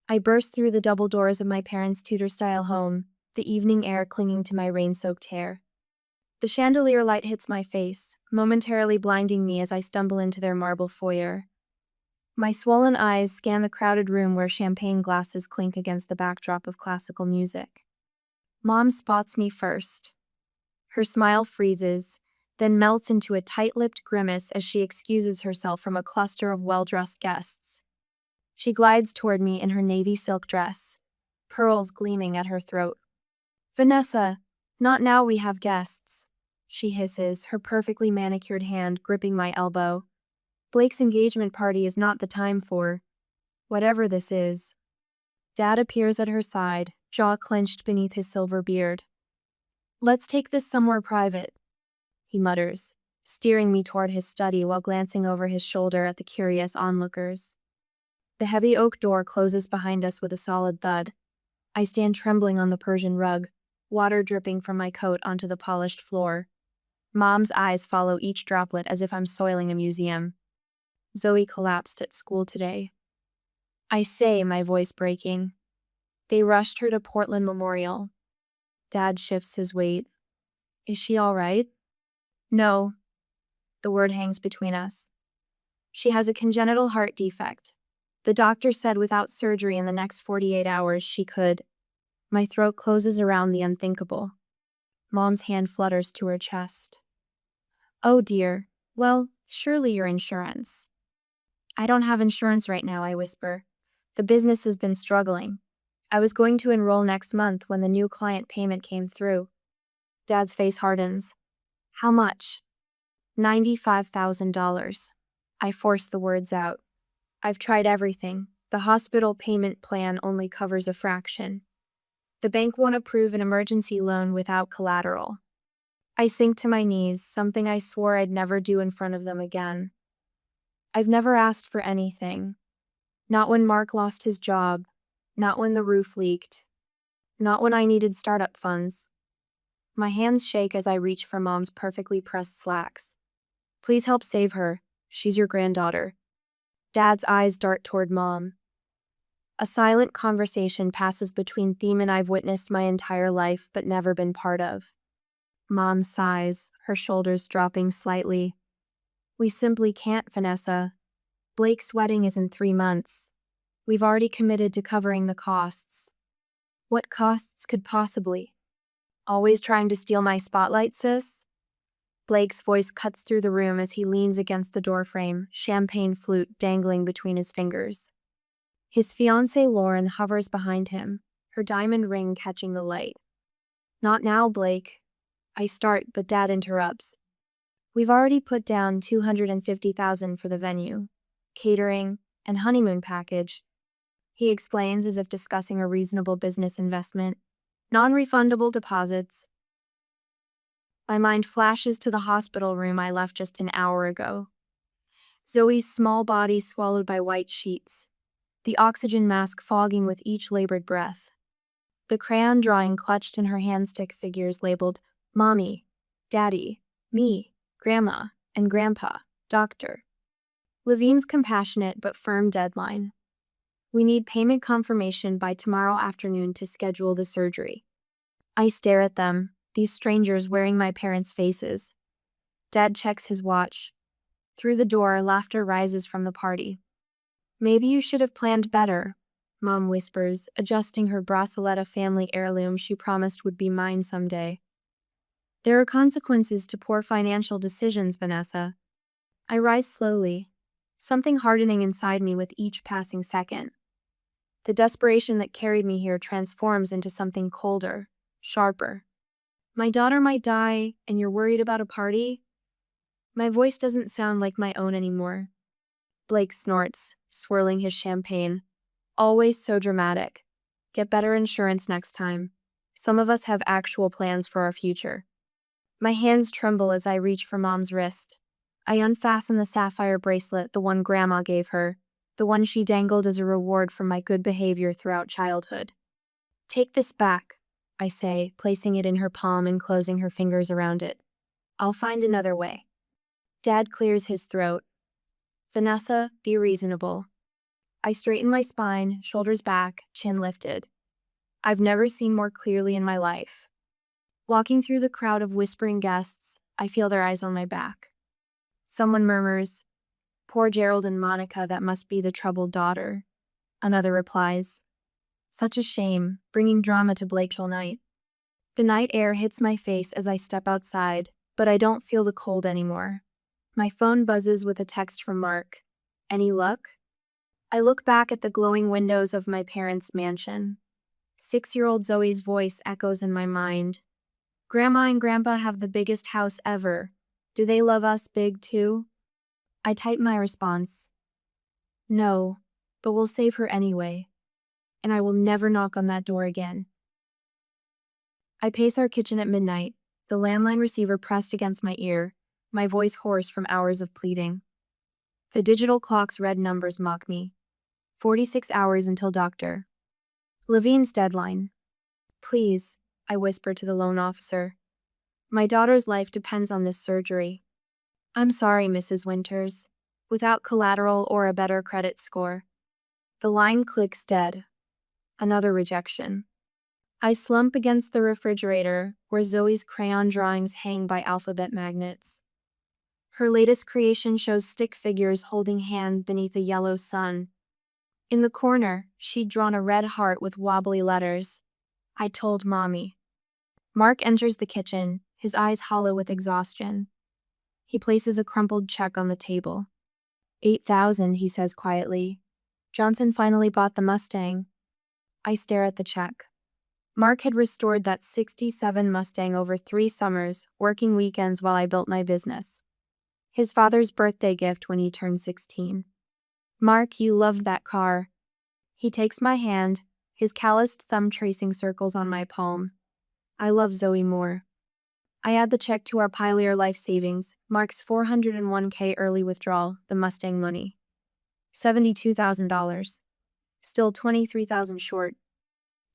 I burst through the double doors of my parents' Tudor-style home, the evening air clinging to my rain-soaked hair. The chandelier light hits my face, momentarily blinding me as I stumble into their marble foyer. My swollen eyes scan the crowded room where champagne glasses clink against the backdrop of classical music. Mom spots me first. Her smile freezes, then melts into a tight-lipped grimace as she excuses herself from a cluster of well-dressed guests. She glides toward me in her navy silk dress, pearls gleaming at her throat. "Vanessa, not now, we have guests," she hisses, her perfectly manicured hand gripping my elbow. "Blake's engagement party is not the time for whatever this is." Dad appears at her side, jaw clenched beneath his silver beard. "Let's take this somewhere private," he mutters, steering me toward his study while glancing over his shoulder at the curious onlookers. The heavy oak door closes behind us with a solid thud. I stand trembling on the Persian rug, water dripping from my coat onto the polished floor. Mom's eyes follow each droplet as if I'm soiling a museum. "Zoe collapsed at school today," I say, my voice breaking. "They rushed her to Portland Memorial." Dad shifts his weight. "Is she all right?" "No." The word hangs between us. "She has a congenital heart defect. The doctor said without surgery in the next 48 hours she could." My throat closes around the unthinkable. Mom's hand flutters to her chest. "Oh dear. Well, surely your insurance." "I don't have insurance right now," I whisper. "The business has been struggling. I was going to enroll next month when the new client payment came through." Dad's face hardens. "How much?" $95,000. I force the words out. "I've tried everything. The hospital payment plan only covers a fraction. The bank won't approve an emergency loan without collateral." I sink to my knees, something I swore I'd never do in front of them again. I've never asked for anything. Not when Mark lost his job. Not when the roof leaked. Not when I needed startup funds. My hands shake as I reach for Mom's perfectly pressed slacks. "Please help save her. She's your granddaughter." Dad's eyes dart toward Mom. A silent conversation passes between themes I've witnessed my entire life but never been part of. Mom sighs, her shoulders dropping slightly. "We simply can't, Vanessa. Blake's wedding is in 3 months. We've already committed to covering the costs." "What costs could possibly?" "Always trying to steal my spotlight, sis?" Blake's voice cuts through the room as he leans against the doorframe, champagne flute dangling between his fingers. His fiancée Lauren hovers behind him, her diamond ring catching the light. "Not now, Blake." I start, but Dad interrupts. "We've already put down $250,000 for the venue, catering, and honeymoon package," he explains as if discussing a reasonable business investment. "Non-refundable deposits." My mind flashes to the hospital room I left just an hour ago. Zoe's small body swallowed by white sheets, the oxygen mask fogging with each labored breath. The crayon drawing clutched in her handstick figures labeled Mommy, Daddy, me, Grandma, and Grandpa, Doctor. Levine's compassionate but firm deadline. "We need payment confirmation by tomorrow afternoon to schedule the surgery." I stare at them, these strangers wearing my parents' faces. Dad checks his watch. Through the door, laughter rises from the party. "Maybe you should have planned better," Mom whispers, adjusting her Braceletta family heirloom she promised would be mine someday. "There are consequences to poor financial decisions, Vanessa." I rise slowly, something hardening inside me with each passing second. The desperation that carried me here transforms into something colder, sharper. "My daughter might die, and you're worried about a party?" My voice doesn't sound like my own anymore. Blake snorts, swirling his champagne. "Always so dramatic. Get better insurance next time. Some of us have actual plans for our future." My hands tremble as I reach for Mom's wrist. I unfasten the sapphire bracelet, the one Grandma gave her, the one she dangled as a reward for my good behavior throughout childhood. "Take this back," I say, placing it in her palm and closing her fingers around it. "I'll find another way." Dad clears his throat. "Vanessa, be reasonable." I straighten my spine, shoulders back, chin lifted. I've never seen more clearly in my life. Walking through the crowd of whispering guests, I feel their eyes on my back. Someone murmurs, "Poor Gerald and Monica, that must be the troubled daughter." Another replies, "Such a shame, bringing drama to Blakeshall night." The night air hits my face as I step outside, but I don't feel the cold anymore. My phone buzzes with a text from Mark. "Any luck?" I look back at the glowing windows of my parents' mansion. 6-year-old Zoe's voice echoes in my mind. "Grandma and Grandpa have the biggest house ever. Do they love us big too?" I type my response. "No, but we'll save her anyway. And I will never knock on that door again." I pace our kitchen at midnight, the landline receiver pressed against my ear, my voice hoarse from hours of pleading. The digital clock's red numbers mock me. 46 hours until Dr. Levine's deadline. "Please," I whisper to the loan officer. "My daughter's life depends on this surgery." "I'm sorry, Mrs. Winters. Without collateral or a better credit score." The line clicks dead. Another rejection. I slump against the refrigerator where Zoe's crayon drawings hang by alphabet magnets. Her latest creation shows stick figures holding hands beneath a yellow sun. In the corner, she'd drawn a red heart with wobbly letters. "I told Mommy." Mark enters the kitchen, his eyes hollow with exhaustion. He places a crumpled check on the table. 8,000, he says quietly. "Johnson finally bought the Mustang." I stare at the check. Mark had restored that '67 Mustang over 3 summers, working weekends while I built my business. His father's birthday gift when he turned 16. "Mark, you loved that car." He takes my hand, his calloused thumb tracing circles on my palm. "I love Zoe more." I add the check to our Pioneer Life Savings, Mark's $401k early withdrawal, the Mustang money. $72,000. Still $23,000 short.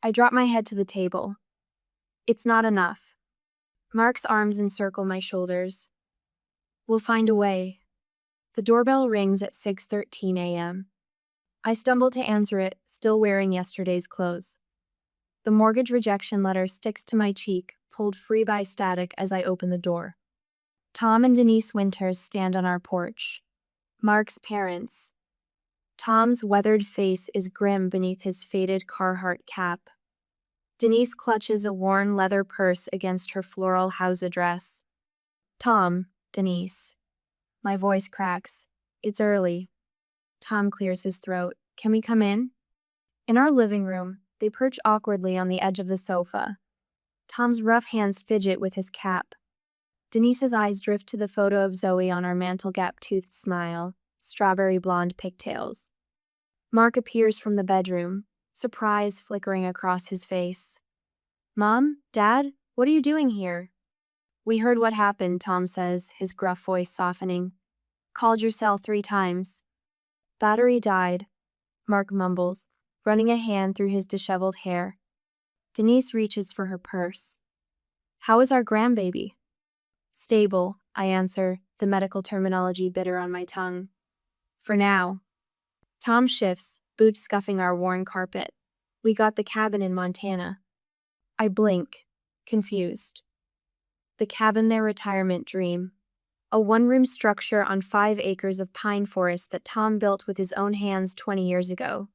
I drop my head to the table. It's not enough. Mark's arms encircle my shoulders. "We'll find a way." The doorbell rings at 6:13 a.m. I stumble to answer it, still wearing yesterday's clothes. The mortgage rejection letter sticks to my cheek, pulled free by static as I open the door. Tom and Denise Winters stand on our porch. Mark's parents. Tom's weathered face is grim beneath his faded Carhartt cap. Denise clutches a worn leather purse against her floral house address. "Tom, Denise." My voice cracks. "It's early." Tom clears his throat. "Can we come in?" In our living room, they perch awkwardly on the edge of the sofa. Tom's rough hands fidget with his cap. Denise's eyes drift to the photo of Zoe on our mantel gap-toothed smile, strawberry blonde pigtails. Mark appears from the bedroom, surprise flickering across his face. "Mom? Dad? What are you doing here?" "We heard what happened," Tom says, his gruff voice softening. "Called your cell 3 times. "Battery died," Mark mumbles, running a hand through his disheveled hair. Denise reaches for her purse. "How is our grandbaby?" "Stable," I answer, the medical terminology bitter on my tongue. "For now." Tom shifts, boots scuffing our worn carpet. "We got the cabin in Montana." I blink, confused. The cabin, their retirement dream. A 1-room structure on 5 acres of pine forest that Tom built with his own hands 20 years ago.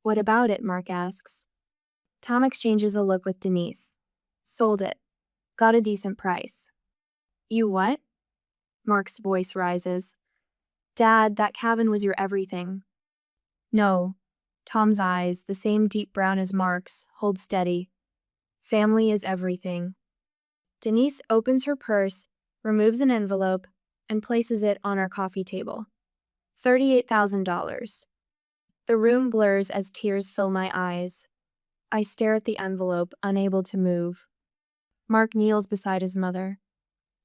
"What about it?" Mark asks. Tom exchanges a look with Denise. "Sold it. Got a decent price." "You what?" Mark's voice rises. "Dad, that cabin was your everything." "No." Tom's eyes, the same deep brown as Mark's, hold steady. "Family is everything." Denise opens her purse, removes an envelope, and places it on our coffee table. $38,000. The room blurs as tears fill my eyes. I stare at the envelope, unable to move. Mark kneels beside his mother.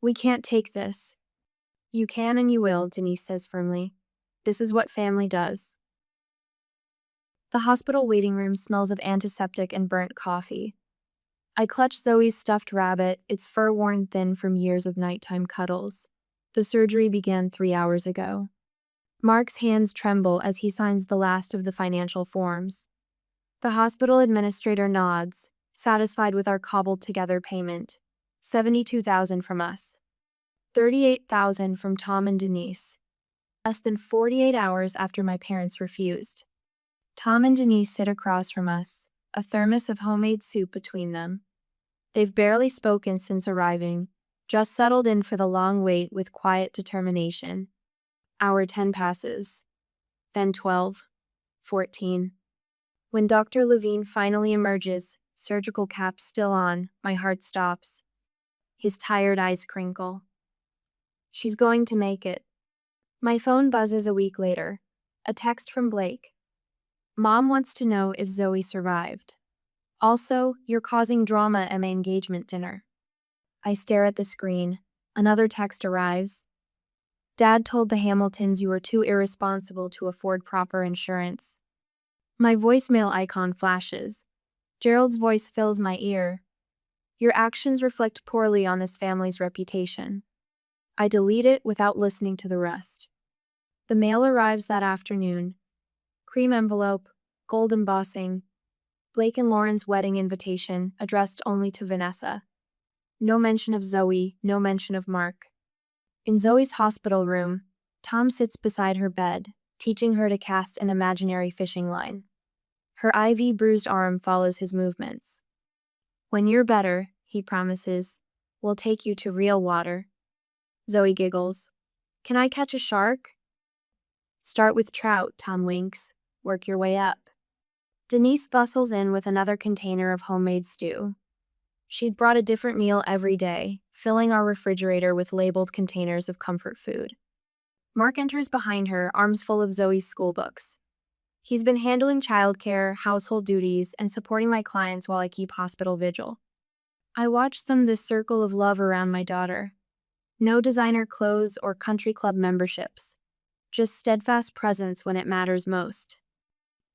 "We can't take this." "You can and you will," Denise says firmly. "This is what family does." The hospital waiting room smells of antiseptic and burnt coffee. I clutch Zoe's stuffed rabbit, its fur worn thin from years of nighttime cuddles. The surgery began 3 hours ago. Mark's hands tremble as he signs the last of the financial forms. The hospital administrator nods, satisfied with our cobbled-together payment. $72,000 from us. $38,000 from Tom and Denise. Less than 48 hours after my parents refused. Tom and Denise sit across from us, a thermos of homemade soup between them. They've barely spoken since arriving, just settled in for the long wait with quiet determination. Hour 10 passes. Then 12. 14. When Dr. Levine finally emerges, surgical cap still on, my heart stops. His tired eyes crinkle. She's going to make it. My phone buzzes a week later. A text from Blake. Mom wants to know if Zoe survived. Also, you're causing drama at my engagement dinner. I stare at the screen. Another text arrives. Dad told the Hamiltons you were too irresponsible to afford proper insurance. My voicemail icon flashes. Gerald's voice fills my ear. Your actions reflect poorly on this family's reputation. I delete it without listening to the rest. The mail arrives that afternoon. Cream envelope, gold embossing. Blake and Lauren's wedding invitation, addressed only to Vanessa. No mention of Zoe, no mention of Mark. In Zoe's hospital room, Tom sits beside her bed, teaching her to cast an imaginary fishing line. Her IV-bruised arm follows his movements. When you're better, he promises, we'll take you to real water. Zoe giggles. Can I catch a shark? Start with trout, Tom winks. Work your way up. Denise bustles in with another container of homemade stew. She's brought a different meal every day, filling our refrigerator with labeled containers of comfort food. Mark enters behind her, arms full of Zoe's school books. He's been handling childcare, household duties, and supporting my clients while I keep hospital vigil. I watch them, this circle of love around my daughter. No designer clothes or country club memberships. Just steadfast presence when it matters most.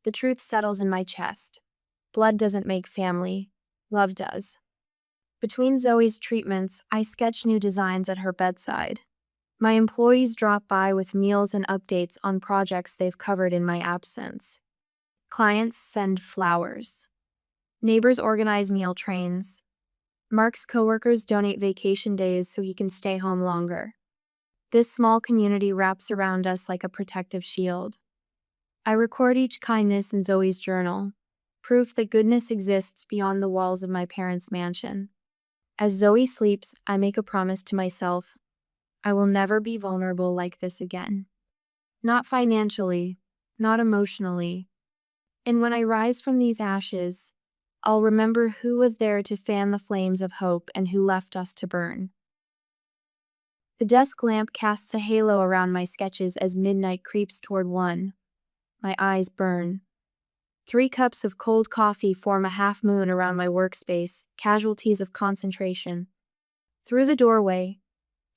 The truth settles in my chest. Blood doesn't make family. Love does. Between Zoe's treatments, I sketch new designs at her bedside. My employees drop by with meals and updates on projects they've covered in my absence. Clients send flowers. Neighbors organize meal trains. Mark's coworkers donate vacation days so he can stay home longer. This small community wraps around us like a protective shield. I record each kindness in Zoe's journal, proof that goodness exists beyond the walls of my parents' mansion. As Zoe sleeps, I make a promise to myself. I will never be vulnerable like this again. Not financially, not emotionally. And when I rise from these ashes, I'll remember who was there to fan the flames of hope and who left us to burn. The desk lamp casts a halo around my sketches as midnight creeps toward 1. My eyes burn. 3 cups of cold coffee form a half moon around my workspace, casualties of concentration. Through the doorway,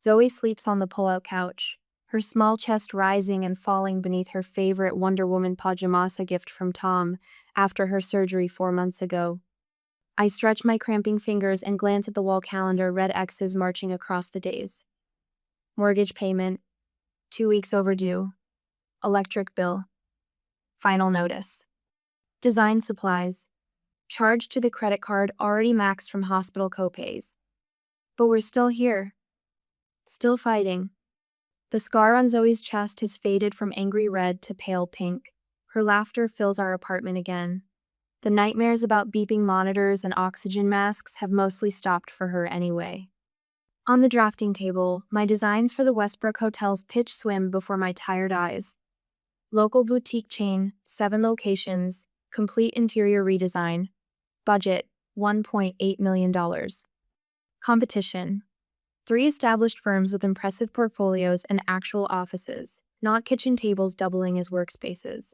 Zoe sleeps on the pull-out couch, her small chest rising and falling beneath her favorite Wonder Woman pajamasa gift from Tom after her surgery 4 months ago. I stretch my cramping fingers and glance at the wall calendar, red X's marching across the days. Mortgage payment, 2 weeks overdue. Electric bill. Final notice. Design supplies. Charged to the credit card already maxed from hospital copays. But we're still here. Still fighting. The scar on Zoe's chest has faded from angry red to pale pink. Her laughter fills our apartment again. The nightmares about beeping monitors and oxygen masks have mostly stopped for her anyway. On the drafting table, my designs for the Westbrook Hotel's pitch swim before my tired eyes. Local boutique chain, 7 locations, complete interior redesign. Budget, $1.8 million. Competition. 3 established firms with impressive portfolios and actual offices, not kitchen tables doubling as workspaces.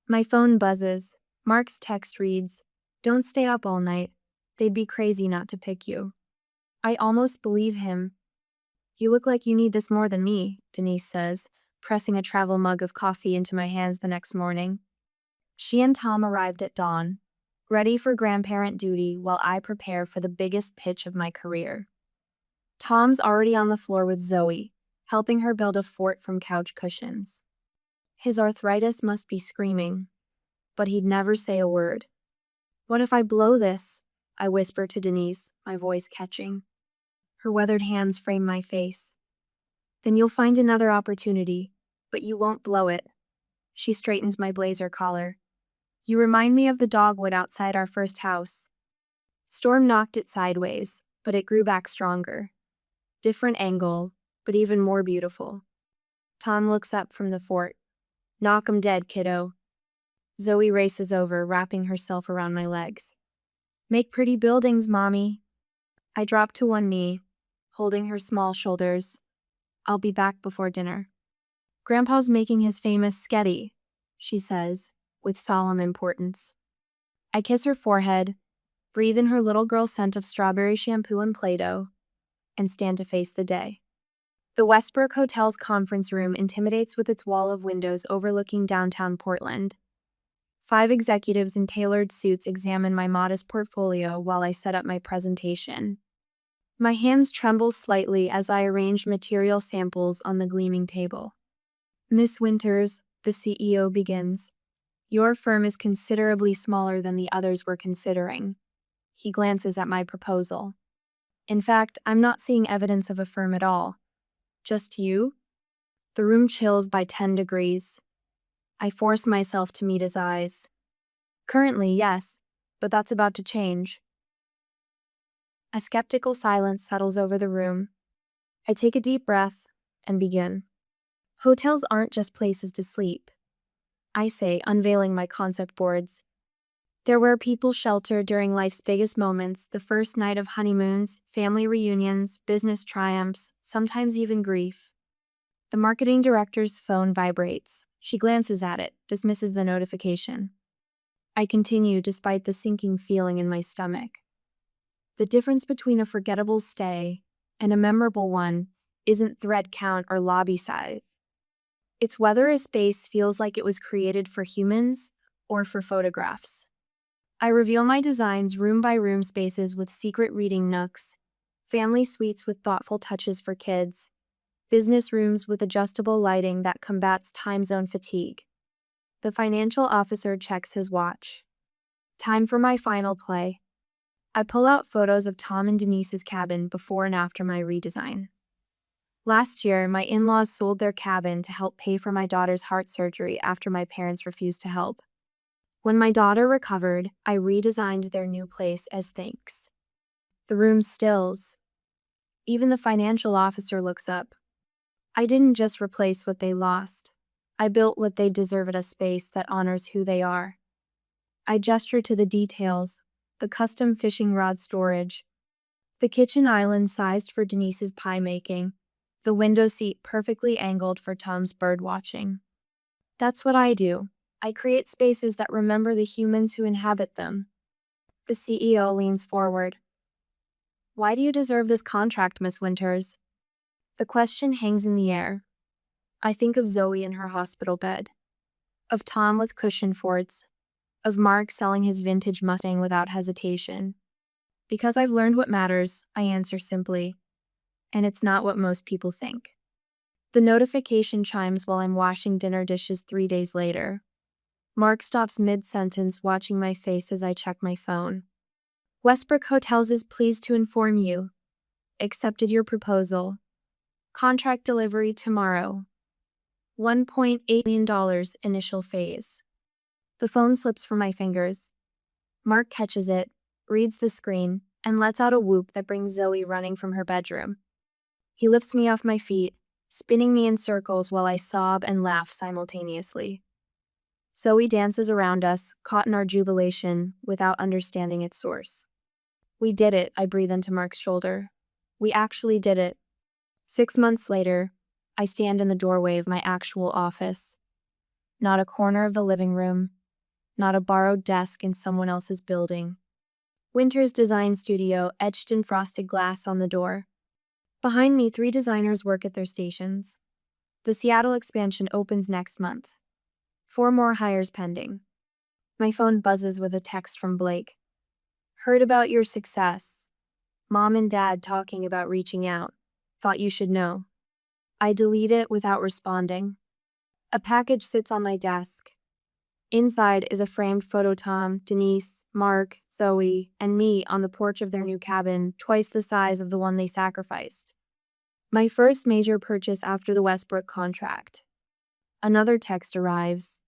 My phone buzzes. Mark's text reads, "Don't stay up all night. They'd be crazy not to pick you." I almost believe him. "You look like you need this more than me," Denise says, pressing a travel mug of coffee into my hands the next morning. She and Tom arrived at dawn, ready for grandparent duty while I prepare for the biggest pitch of my career. Tom's already on the floor with Zoe, helping her build a fort from couch cushions. His arthritis must be screaming, but he'd never say a word. What if I blow this? I whisper to Denise, my voice catching. Her weathered hands frame my face. Then you'll find another opportunity, but you won't blow it. She straightens my blazer collar. You remind me of the dogwood outside our first house. Storm knocked it sideways, but it grew back stronger. Different angle, but even more beautiful. Tom looks up from the fort. Knock 'em dead, kiddo. Zoe races over, wrapping herself around my legs. Make pretty buildings, Mommy. I drop to one knee, holding her small shoulders. I'll be back before dinner. Grandpa's making his famous sketty, she says, with solemn importance. I kiss her forehead, breathe in her little girl scent of strawberry shampoo and Play-Doh, and stand to face the day. The Westbrook Hotel's conference room intimidates with its wall of windows overlooking downtown Portland. 5 executives in tailored suits examine my modest portfolio while I set up my presentation. My hands tremble slightly as I arrange material samples on the gleaming table. Miss Winters, the CEO begins. Your firm is considerably smaller than the others we're considering. He glances at my proposal. In fact, I'm not seeing evidence of a firm at all. Just you? The room chills by 10 degrees. I force myself to meet his eyes. Currently, yes, but that's about to change. A skeptical silence settles over the room. I take a deep breath and begin. Hotels aren't just places to sleep, I say, unveiling my concept boards. They're where people shelter during life's biggest moments, the first night of honeymoons, family reunions, business triumphs, sometimes even grief. The marketing director's phone vibrates. She glances at it, dismisses the notification. I continue despite the sinking feeling in my stomach. The difference between a forgettable stay and a memorable one isn't thread count or lobby size. It's whether a space feels like it was created for humans or for photographs. I reveal my designs, room-by-room spaces with secret reading nooks, family suites with thoughtful touches for kids, business rooms with adjustable lighting that combats time zone fatigue. The financial officer checks his watch. Time for my final play. I pull out photos of Tom and Denise's cabin before and after my redesign. Last year, my in-laws sold their cabin to help pay for my daughter's heart surgery after my parents refused to help. When my daughter recovered, I redesigned their new place as thanks. The room stills. Even the financial officer looks up. I didn't just replace what they lost. I built what they deserve at a space that honors who they are. I gesture to the details, the custom fishing rod storage, the kitchen island sized for Denise's pie making, the window seat perfectly angled for Tom's bird watching. That's what I do. I create spaces that remember the humans who inhabit them. The CEO leans forward. Why do you deserve this contract, Miss Winters? The question hangs in the air. I think of Zoe in her hospital bed, of Tom with cushion forts, of Mark selling his vintage Mustang without hesitation. Because I've learned what matters, I answer simply, and it's not what most people think. The notification chimes while I'm washing dinner dishes 3 days later. Mark stops mid-sentence, watching my face as I check my phone. Westbrook Hotels is pleased to inform you. Accepted your proposal. Contract delivery tomorrow. $1.8 million initial phase. The phone slips from my fingers. Mark catches it, reads the screen, and lets out a whoop that brings Zoe running from her bedroom. He lifts me off my feet, spinning me in circles while I sob and laugh simultaneously. Zoe dances around us, caught in our jubilation, without understanding its source. We did it, I breathe into Mark's shoulder. We actually did it. 6 months later, I stand in the doorway of my actual office. Not a corner of the living room, not a borrowed desk in someone else's building. Winters Design Studio etched in frosted glass on the door. Behind me, 3 designers work at their stations. The Seattle expansion opens next month. 4 more hires pending. My phone buzzes with a text from Blake. Heard about your success. Mom and Dad talking about reaching out. Thought you should know. I delete it without responding. A package sits on my desk. Inside is a framed photo Tom, Denise, Mark, Zoe, and me on the porch of their new cabin, twice the size of the one they sacrificed. My first major purchase after the Westbrook contract. Another text arrives.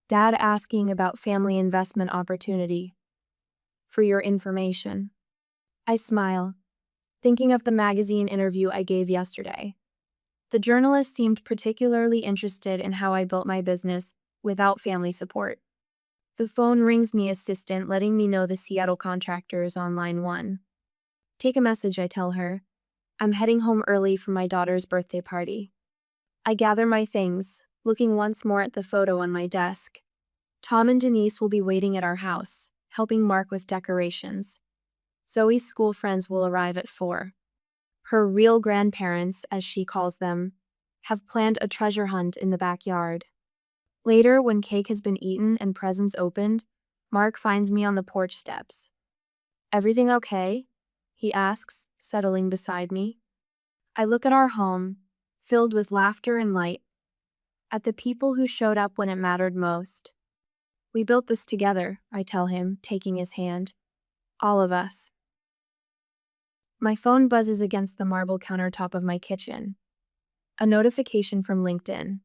Dad asking about family investment opportunity. For your information. I smile, thinking of the magazine interview I gave yesterday. The journalist seemed particularly interested in how I built my business without family support. The phone rings me assistant letting me know the Seattle contractor is on line 1. Take a message, I tell her. I'm heading home early for my daughter's birthday party. I gather my things, looking once more at the photo on my desk. Tom and Denise will be waiting at our house, helping Mark with decorations. Zoe's school friends will arrive at 4. Her real grandparents, as she calls them, have planned a treasure hunt in the backyard. Later, when cake has been eaten and presents opened, Mark finds me on the porch steps. Everything okay? He asks, settling beside me. I look at our home, filled with laughter and light, at the people who showed up when it mattered most. We built this together, I tell him, taking his hand. All of us. My phone buzzes against the marble countertop of my kitchen. A notification from LinkedIn.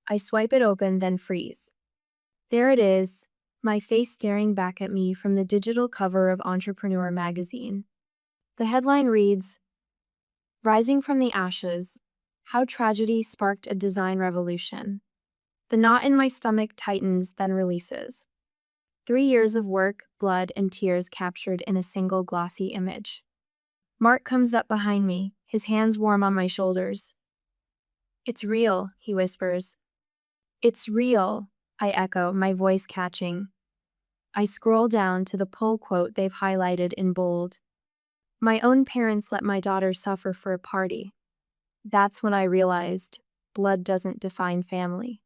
I swipe it open, then freeze. There it is, my face staring back at me from the digital cover of Entrepreneur magazine. The headline reads, Rising from the Ashes, How Tragedy Sparked a Design Revolution. The knot in my stomach tightens, then releases. 3 years of work, blood, and tears captured in a single glossy image. Mark comes up behind me, his hands warm on my shoulders. It's real, he whispers. It's real, I echo, my voice catching. I scroll down to the pull quote they've highlighted in bold. My own parents let my daughter suffer for a party. That's when I realized blood doesn't define family.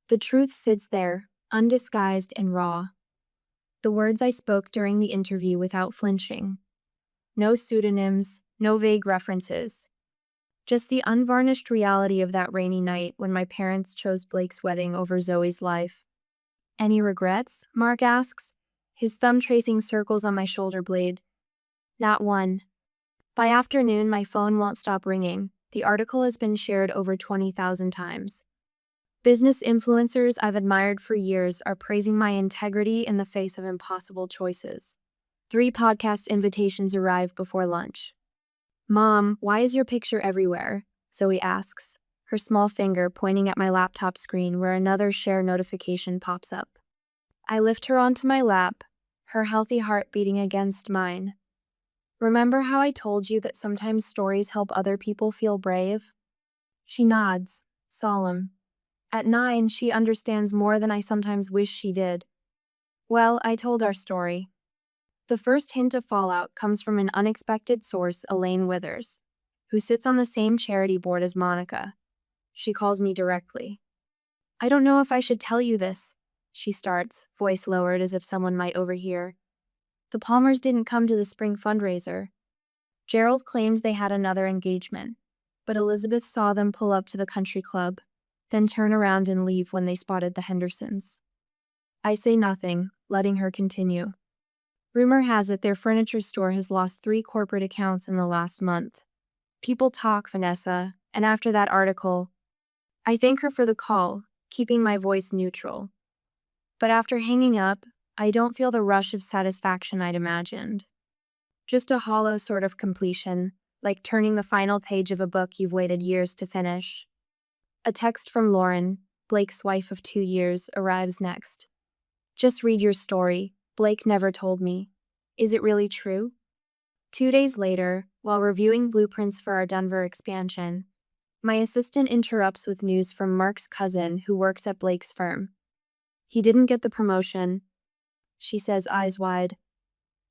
The truth sits there, undisguised and raw. The words I spoke during the interview without flinching. No pseudonyms, no vague references. Just the unvarnished reality of that rainy night when my parents chose Blake's wedding over Zoe's life. Any regrets? Mark asks, his thumb tracing circles on my shoulder blade. Not one. By afternoon, my phone won't stop ringing. The article has been shared over 20,000 times. Business influencers I've admired for years are praising my integrity in the face of impossible choices. 3 podcast invitations arrive before lunch. Mom, why is your picture everywhere? Zoe asks, her small finger pointing at my laptop screen where another share notification pops up. I lift her onto my lap, her healthy heart beating against mine. Remember how I told you that sometimes stories help other people feel brave? She nods, solemn. At 9, she understands more than I sometimes wish she did. Well, I told our story. The first hint of fallout comes from an unexpected source, Elaine Withers, who sits on the same charity board as Monica. She calls me directly. I don't know if I should tell you this, she starts, voice lowered as if someone might overhear. The Palmers didn't come to the spring fundraiser. Gerald claims they had another engagement, but Elizabeth saw them pull up to the country club, then turn around and leave when they spotted the Hendersons. I say nothing, letting her continue. Rumor has it their furniture store has lost 3 corporate accounts in the last month. People talk, Vanessa, and after that article, I thank her for the call, keeping my voice neutral. But after hanging up, I don't feel the rush of satisfaction I'd imagined. Just a hollow sort of completion, like turning the final page of a book you've waited years to finish. A text from Lauren, Blake's wife of 2 years, arrives next. Just read your story. Blake never told me. Is it really true? 2 days later, while reviewing blueprints for our Denver expansion, my assistant interrupts with news from Mark's cousin who works at Blake's firm. He didn't get the promotion, she says, eyes wide.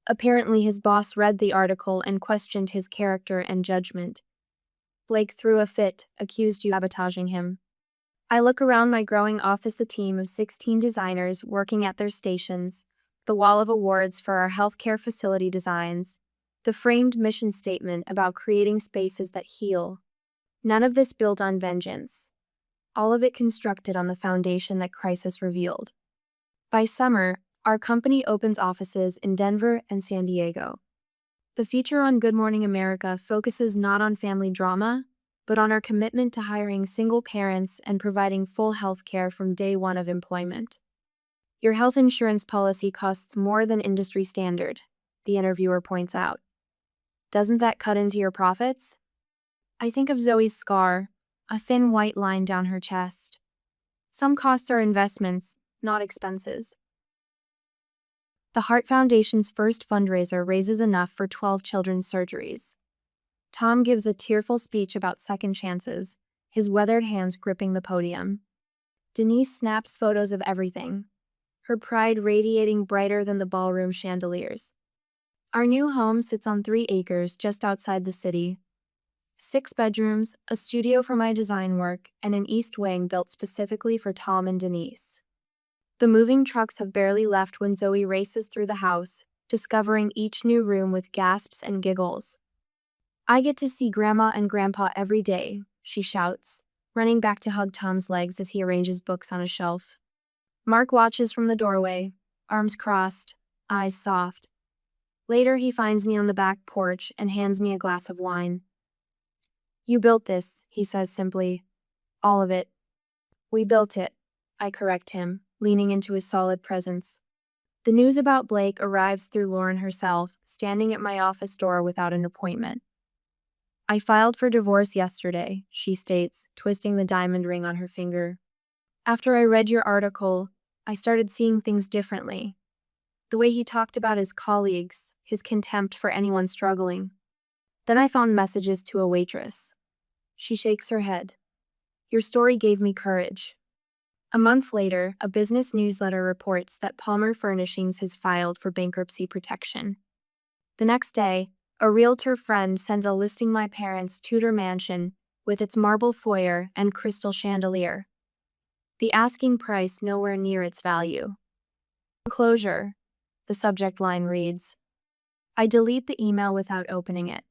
Apparently his boss read the article and questioned his character and judgment. Blake threw a fit, accused you of sabotaging him. I look around my growing office, a team of 16 designers working at their stations, the wall of awards for our healthcare facility designs, the framed mission statement about creating spaces that heal. None of this built on vengeance. all of it constructed on the foundation that crisis revealed. By summer, our company opens offices in Denver and San Diego. The feature on Good Morning America focuses not on family drama, but on our commitment to hiring single parents and providing full health care from day one of employment. Your health insurance policy costs more than industry standard, the interviewer points out. Doesn't that cut into your profits? I think of Zoe's scar, a thin white line down her chest. Some costs are investments, not expenses. The Heart Foundation's first fundraiser raises enough for 12 children's surgeries. Tom gives a tearful speech about second chances, his weathered hands gripping the podium. Denise snaps photos of everything, her pride radiating brighter than the ballroom chandeliers. Our new home sits on 3 acres just outside the city. 6 bedrooms, a studio for my design work, and an east wing built specifically for Tom and Denise. The moving trucks have barely left when Zoe races through the house, discovering each new room with gasps and giggles. I get to see Grandma and Grandpa every day, she shouts, running back to hug Tom's legs as he arranges books on a shelf. Mark watches from the doorway, arms crossed, eyes soft. Later, he finds me on the back porch and hands me a glass of wine. You built this, he says simply. All of it. We built it, I correct him, leaning into his solid presence. The news about Blake arrives through Lauren herself, standing at my office door without an appointment. I filed for divorce yesterday, she states, twisting the diamond ring on her finger. After I read your article, I started seeing things differently. The way he talked about his colleagues, his contempt for anyone struggling. Then I found messages to a waitress. She shakes her head. Your story gave me courage. A month later, a business newsletter reports that Palmer Furnishings has filed for bankruptcy protection. The next day, a realtor friend sends a listing my parents' Tudor mansion with its marble foyer and crystal chandelier. The asking price nowhere near its value. Closure, the subject line reads. I delete the email without opening it.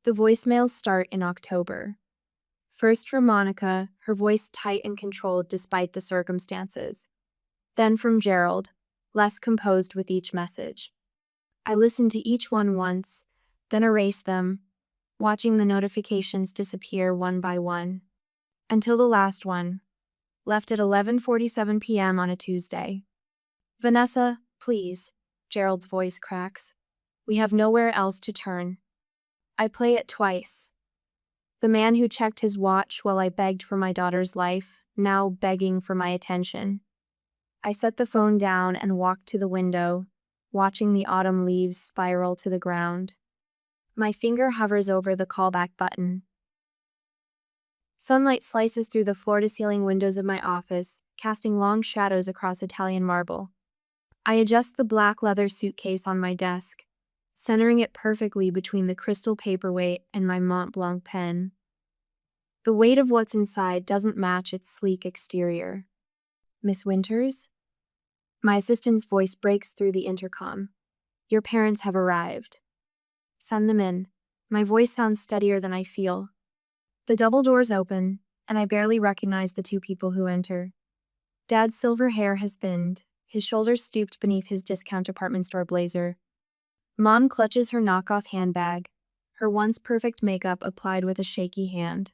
The voicemails start in October. First from Monica, her voice tight and controlled despite the circumstances. Then from Gerald, less composed with each message. I listen to each one once, then erase them, watching the notifications disappear one by one. Until the last one, left at 11:47 p.m. on a Tuesday. Vanessa, please, Gerald's voice cracks. We have nowhere else to turn. I play it twice. The man who checked his watch while I begged for my daughter's life, now begging for my attention. I set the phone down and walked to the window, watching the autumn leaves spiral to the ground. My finger hovers over the callback button. Sunlight slices through the floor-to-ceiling windows of my office, casting long shadows across Italian marble. I adjust the black leather suitcase on my desk, centering it perfectly between the crystal paperweight and my Mont Blanc pen. The weight of what's inside doesn't match its sleek exterior. Miss Winters? My assistant's voice breaks through the intercom. Your parents have arrived. Send them in. My voice sounds steadier than I feel. The double doors open, and I barely recognize the 2 people who enter. Dad's silver hair has thinned, his shoulders stooped beneath his discount department store blazer. Mom clutches her knockoff handbag, her once perfect makeup applied with a shaky hand.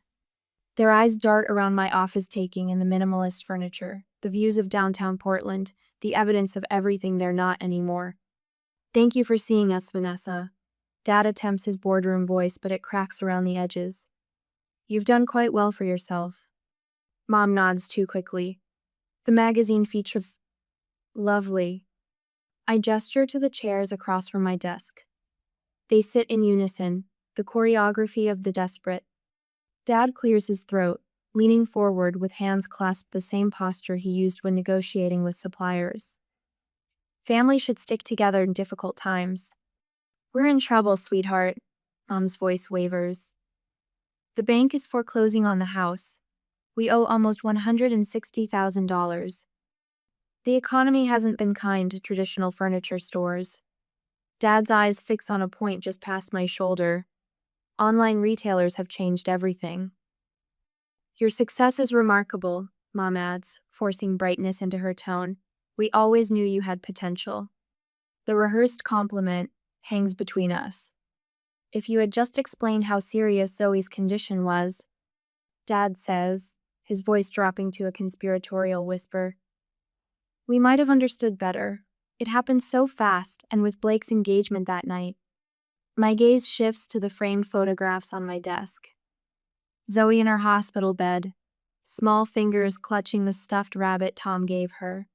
Their eyes dart around my office, taking in the minimalist furniture, the views of downtown Portland, the evidence of everything they're not anymore. Thank you for seeing us, Vanessa. Dad attempts his boardroom voice, but it cracks around the edges. You've done quite well for yourself. Mom nods too quickly. The magazine features. Lovely. I gesture to the chairs across from my desk. They sit in unison, the choreography of the desperate. Dad clears his throat, leaning forward with hands clasped, the same posture he used when negotiating with suppliers. Family should stick together in difficult times. We're in trouble, sweetheart. Mom's voice wavers. The bank is foreclosing on the house. We owe almost $160,000. The economy hasn't been kind to traditional furniture stores. Dad's eyes fix on a point just past my shoulder. Online retailers have changed everything. Your success is remarkable, Mom adds, forcing brightness into her tone. We always knew you had potential. The rehearsed compliment hangs between us. If you had just explained how serious Zoe's condition was, Dad says, his voice dropping to a conspiratorial whisper, we might have understood better. It happened so fast, and with Blake's engagement that night. My gaze shifts to the framed photographs on my desk. Zoe in her hospital bed, small fingers clutching the stuffed rabbit Tom gave her.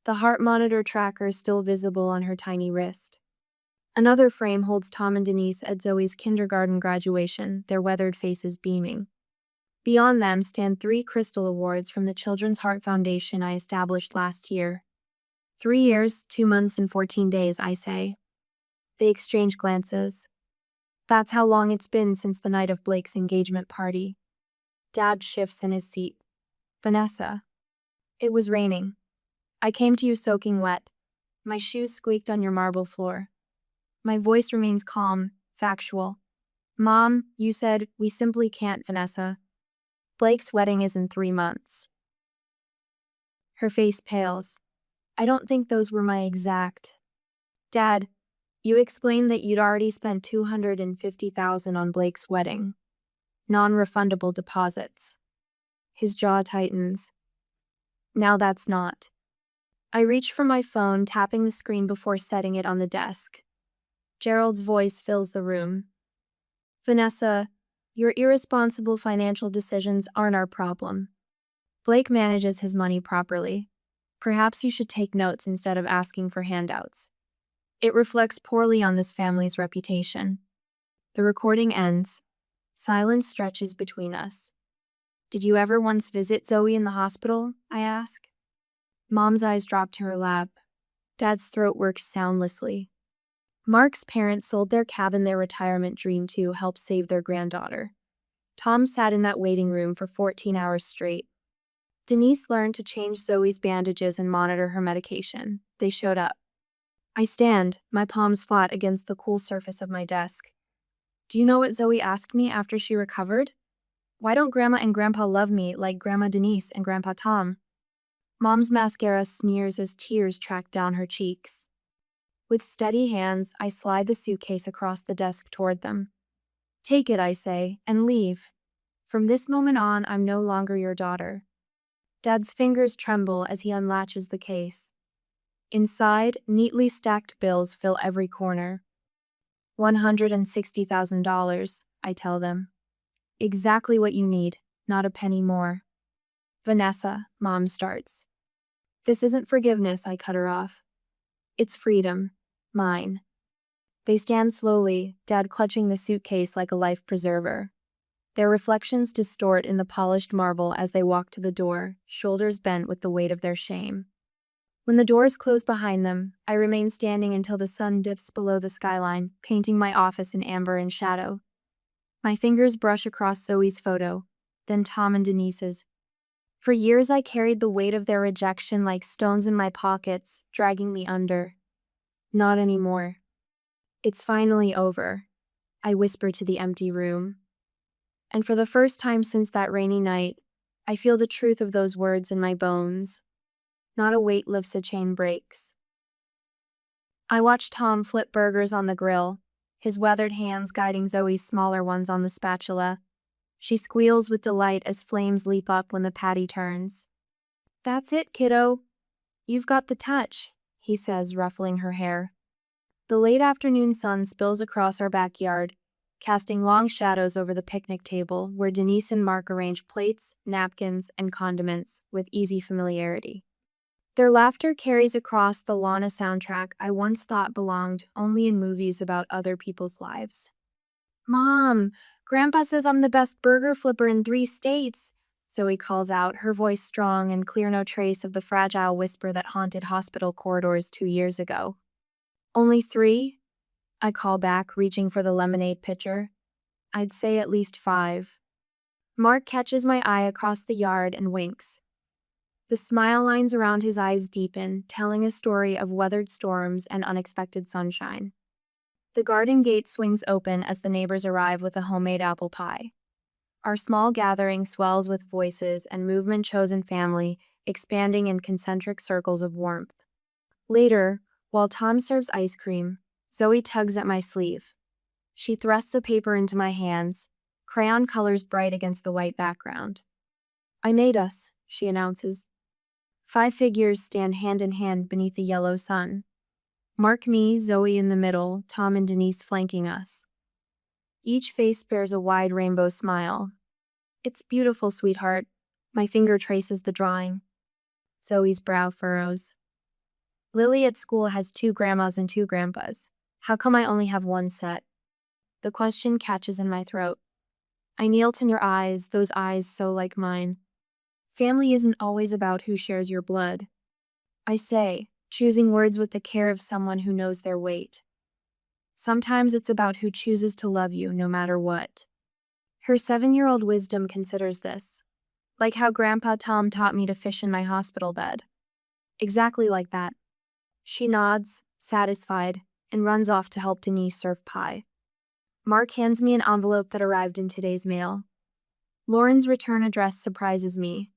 The heart monitor tracker still visible on her tiny wrist. Another frame holds Tom and Denise at Zoe's kindergarten graduation, their weathered faces beaming. Beyond them stand 3 Crystal Awards from the Children's Heart Foundation I established last year. 3 years, 2 months, and 14 days, I say. They exchange glances. That's how long it's been since the night of Blake's engagement party. Dad shifts in his seat. Vanessa. It was raining. I came to you soaking wet. My shoes squeaked on your marble floor. My voice remains calm, factual. Mom, you said, we simply can't, Vanessa. Blake's wedding is in 3 months. Her face pales. I don't think those were my exact. Dad, you explained that you'd already spent $250,000 on Blake's wedding. Non-refundable deposits. His jaw tightens. Now that's not. I reach for my phone, tapping the screen before setting it on the desk. Gerald's voice fills the room. Vanessa, your irresponsible financial decisions aren't our problem. Blake manages his money properly. Perhaps you should take notes instead of asking for handouts. It reflects poorly on this family's reputation. The recording ends. Silence stretches between us. Did you ever once visit Zoe in the hospital? I ask. Mom's eyes drop to her lap. Dad's throat works soundlessly. Mark's parents sold their cabin, their retirement dream, to help save their granddaughter. Tom sat in that waiting room for 14 hours straight. Denise learned to change Zoe's bandages and monitor her medication. They showed up. I stand, my palms flat against the cool surface of my desk. Do you know what Zoe asked me after she recovered? Why don't Grandma and Grandpa love me like Grandma Denise and Grandpa Tom? Mom's mascara smears as tears track down her cheeks. With steady hands, I slide the suitcase across the desk toward them. Take it, I say, and leave. From this moment on, I'm no longer your daughter. Dad's fingers tremble as he unlatches the case. Inside, neatly stacked bills fill every corner. $160,000, I tell them. Exactly what you need, not a penny more. Vanessa, Mom starts. This isn't forgiveness, I cut her off. It's freedom. Mine. They stand slowly, Dad clutching the suitcase like a life preserver. Their reflections distort in the polished marble as they walk to the door, shoulders bent with the weight of their shame. When the doors close behind them, I remain standing until the sun dips below the skyline, painting my office in amber and shadow. My fingers brush across Zoe's photo, then Tom and Denise's. For years I carried the weight of their rejection like stones in my pockets, dragging me under. Not anymore. It's finally over, I whisper to the empty room. And for the first time since that rainy night, I feel the truth of those words in my bones. Not a weight lifts, a chain breaks. I watch Tom flip burgers on the grill, his weathered hands guiding Zoe's smaller ones on the spatula. She squeals with delight as flames leap up when the patty turns. That's it, kiddo. You've got the touch, he says, ruffling her hair. The late afternoon sun spills across our backyard, casting long shadows over the picnic table where Denise and Mark arrange plates, napkins, and condiments with easy familiarity. Their laughter carries across the lawn, a soundtrack I once thought belonged only in movies about other people's lives. Mom, Grandpa says I'm the best burger flipper in 3 states, Zoe calls out, her voice strong and clear, no trace of the fragile whisper that haunted hospital corridors 2 years ago. Only 3? I call back, reaching for the lemonade pitcher. I'd say at least 5. Mark catches my eye across the yard and winks. The smile lines around his eyes deepen, telling a story of weathered storms and unexpected sunshine. The garden gate swings open as the neighbors arrive with a homemade apple pie. Our small gathering swells with voices and movement chosen family, expanding in concentric circles of warmth. Later, while Tom serves ice cream, Zoe tugs at my sleeve. She thrusts a paper into my hands, crayon colors bright against the white background. "I made us," she announces. 5 figures stand hand in hand beneath the yellow sun. Mark me, Zoe in the middle, Tom and Denise flanking us. Each face bears a wide rainbow smile. "It's beautiful, sweetheart." My finger traces the drawing. Zoe's brow furrows. "Lily at school has 2 grandmas and 2 grandpas. How come I only have 1 set?" The question catches in my throat. I kneel to your eyes, those eyes so like mine. "Family isn't always about who shares your blood," I say, choosing words with the care of someone who knows their weight. "Sometimes it's about who chooses to love you no matter what." Her 7-year-old wisdom considers this. Like how Grandpa Tom taught me to fish in my hospital bed. Exactly like that. She nods, satisfied, and runs off to help Denise serve pie. Mark hands me an envelope that arrived in today's mail. Lauren's return address surprises me.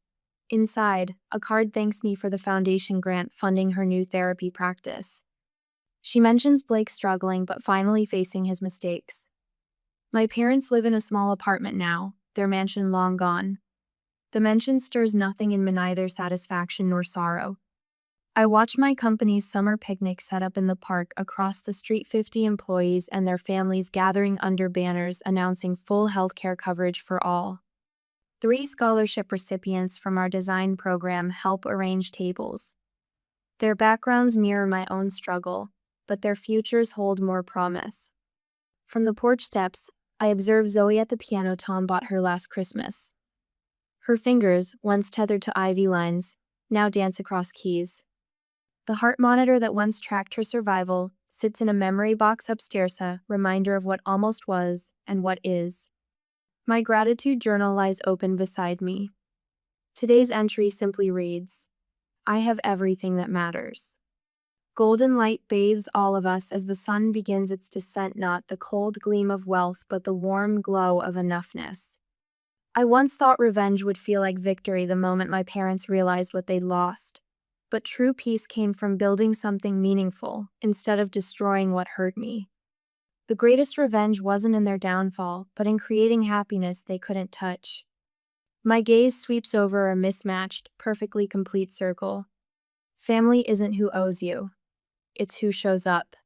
Inside, a card thanks me for the foundation grant funding her new therapy practice. She mentions Blake struggling but finally facing his mistakes. My parents live in a small apartment now, their mansion long gone. The mention stirs nothing in me, neither satisfaction nor sorrow. I watch my company's summer picnic set up in the park across the street, 50 employees and their families gathering under banners announcing full healthcare coverage for all. 3 scholarship recipients from our design program help arrange tables. Their backgrounds mirror my own struggle, but their futures hold more promise. From the porch steps, I observe Zoe at the piano Tom bought her last Christmas. Her fingers, once tethered to ivy lines, now dance across keys. The heart monitor that once tracked her survival sits in a memory box upstairs, a reminder of what almost was and what is. My gratitude journal lies open beside me. Today's entry simply reads, "I have everything that matters." Golden light bathes all of us as the sun begins its descent, not the cold gleam of wealth, but the warm glow of enoughness. I once thought revenge would feel like victory the moment my parents realized what they'd lost. But true peace came from building something meaningful instead of destroying what hurt me. The greatest revenge wasn't in their downfall, but in creating happiness they couldn't touch. My gaze sweeps over a mismatched, perfectly complete circle. Family isn't who owes you. It's who shows up.